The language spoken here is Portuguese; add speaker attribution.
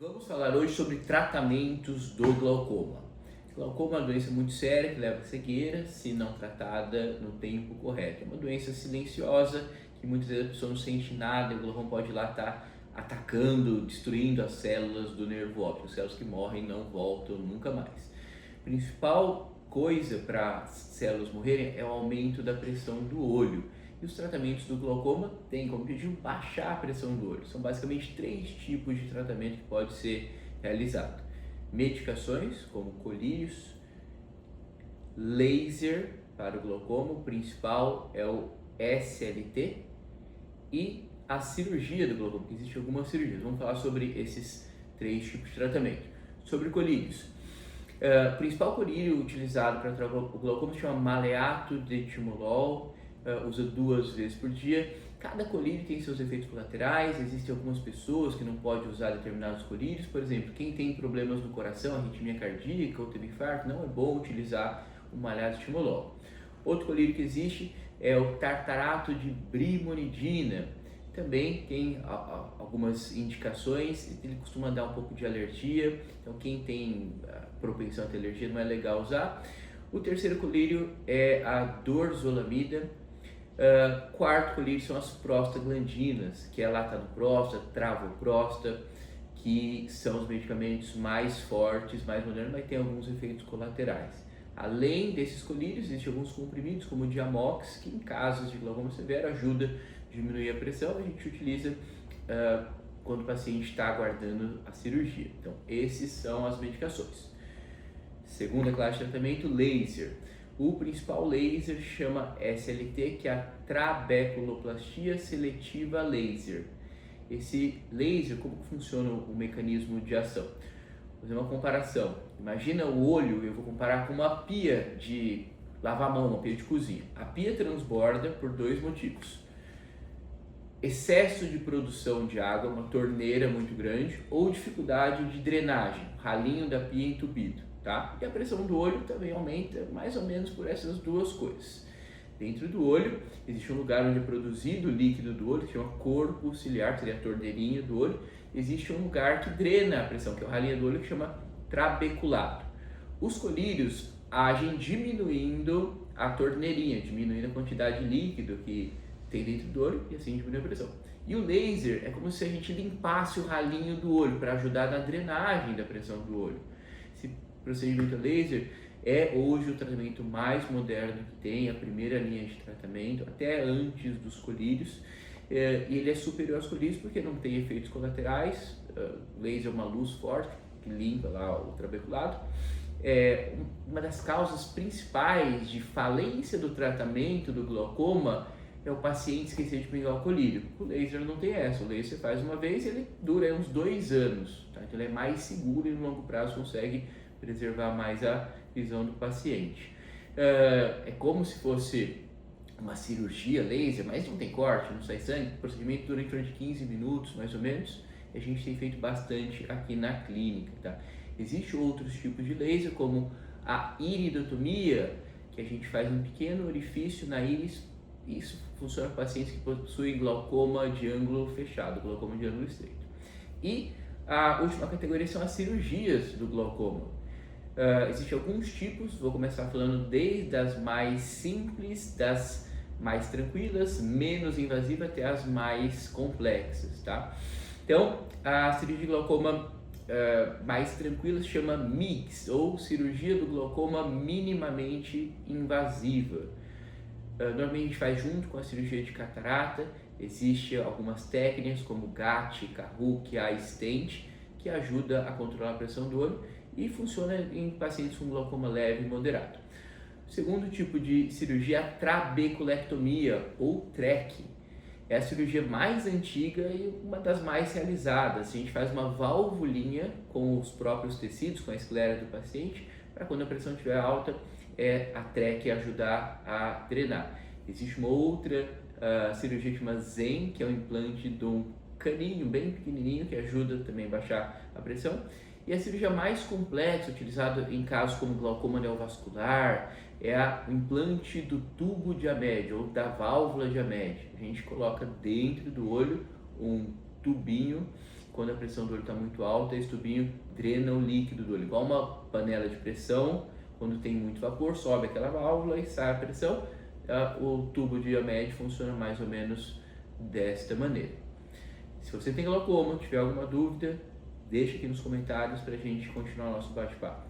Speaker 1: Vamos falar hoje sobre tratamentos do glaucoma. Glaucoma é uma doença muito séria que leva à cegueira se não tratada no tempo correto. É uma doença silenciosa que muitas vezes a pessoa não sente nada e o glaucoma pode ir lá estar atacando, destruindo as células do nervo óptico. As células que morrem não voltam nunca mais. A principal coisa para as células morrerem é o aumento da pressão do olho. E os tratamentos do glaucoma têm como objetivo baixar a pressão do olho. São basicamente três tipos de tratamento que pode ser realizado: medicações, como colírios, laser para o glaucoma, o principal é o SLT, e a cirurgia do glaucoma, que existem algumas cirurgias. Vamos falar sobre esses três tipos de tratamento. Sobre colírios. O principal colírio utilizado para tratar o glaucoma se chama maleato de timolol. Usa 2 vezes por dia. Cada colírio tem seus efeitos colaterais. Existem algumas pessoas que não podem usar determinados colírios. Por exemplo, quem tem problemas no coração, arritmia cardíaca ou teve infarto, não é bom utilizar o maleato de timolol. Outro colírio que existe é o tartarato de brimonidina. Também tem algumas indicações, ele costuma dar um pouco de alergia, então quem tem propensão a ter alergia não é legal usar. O terceiro colírio é a dorzolamida. Quarto colírio são as prostaglandinas, que é latanoprosta, travoprosta, que são os medicamentos mais fortes, mais modernos, mas tem alguns efeitos colaterais. Além desses colírios, existem alguns comprimidos, como o Diamox, que em casos de glaucoma severo ajuda a diminuir a pressão. A gente utiliza quando o paciente está aguardando a cirurgia. Então, esses são as medicações. Segunda classe de tratamento, laser. O principal laser chama SLT, que é a trabeculoplastia seletiva laser. Esse laser, como funciona o mecanismo de ação? Vou fazer uma comparação. Imagina o olho, eu vou comparar com uma pia de lavar a mão, uma pia de cozinha. A pia transborda por 2 motivos: excesso de produção de água, uma torneira muito grande, ou dificuldade de drenagem, ralinho da pia entupido, tá? E a pressão do olho também aumenta mais ou menos por essas duas coisas. Dentro do olho existe um lugar onde é produzido o líquido do olho, que chama corpo ciliar, que seria a torneirinha do olho. Existe um lugar que drena a pressão, que é o ralinho do olho, que chama trabeculado. Os colírios agem diminuindo a torneirinha, diminuindo a quantidade de líquido que tem dentro do olho e assim diminui a pressão. E o laser é como se a gente limpasse o ralinho do olho para ajudar na drenagem da pressão do olho. Esse procedimento laser é hoje o tratamento mais moderno que tem, a primeira linha de tratamento, até antes dos colírios. E ele é superior aos colírios porque não tem efeitos colaterais. O laser é uma luz forte que limpa lá o trabeculado. Uma das causas principais de falência do tratamento do glaucoma é o paciente esquecer de pingar o colírio. O laser não tem essa. O laser você faz uma vez e ele dura uns 2 anos. Tá? Então ele é mais seguro e no longo prazo consegue preservar mais a visão do paciente. É como se fosse uma cirurgia laser, mas não tem corte, não sai sangue. O procedimento dura em torno de 15 minutos, mais ou menos. E a gente tem feito bastante aqui na clínica. Tá? Existem outros tipos de laser, como a iridotomia, que a gente faz um pequeno orifício na íris. Isso funciona para pacientes que possuem glaucoma de ângulo fechado, glaucoma de ângulo estreito. E a última categoria são as cirurgias do glaucoma. Existem alguns tipos, vou começar falando desde as mais simples, das mais tranquilas, menos invasivas, até as mais complexas, tá? Então, a cirurgia de glaucoma mais tranquila se chama MIGS, ou cirurgia do glaucoma minimamente invasiva. Normalmente a gente faz junto com a cirurgia de catarata. Existem algumas técnicas como GAT, Kahuke, A-Stent, que ajuda a controlar a pressão do olho e funciona em pacientes com glaucoma leve e moderado. O segundo tipo de cirurgia é a trabeculectomia, ou TREC. É a cirurgia mais antiga e uma das mais realizadas. A gente faz uma valvulinha com os próprios tecidos, com a esclera do paciente, para quando a pressão estiver alta, a TREC ajudar a drenar. Existe uma outra cirurgia que chama ZEN, que é o implante de um caninho bem pequenininho, que ajuda também a baixar a pressão. E a cirurgia mais complexa, utilizada em casos como glaucoma neovascular, é o implante do tubo Diamed, ou da válvula Diamed. A gente coloca dentro do olho um tubinho. Quando a pressão do olho está muito alta, esse tubinho drena o líquido do olho, igual uma panela de pressão. Quando tem muito vapor, sobe aquela válvula e sai a pressão. O tubo de Amed funciona mais ou menos desta maneira. Se você tem glaucoma, tiver alguma dúvida, deixa aqui nos comentários para a gente continuar nosso bate-papo.